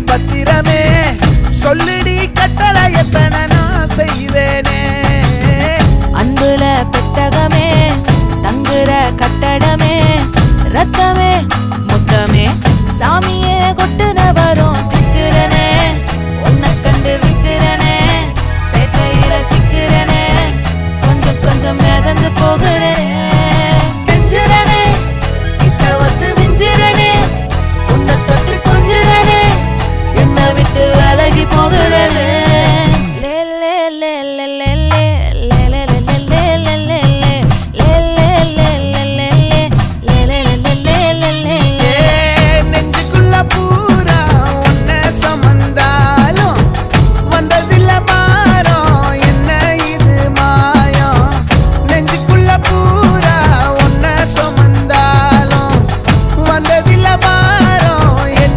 பத்திரமே சொல்லிடி கட்டளை எத்தனை நான் செய்வேனே அன்புல பெட்டகமே தங்குற கட்டடமே ரத்தமே முத்தமே சாமியே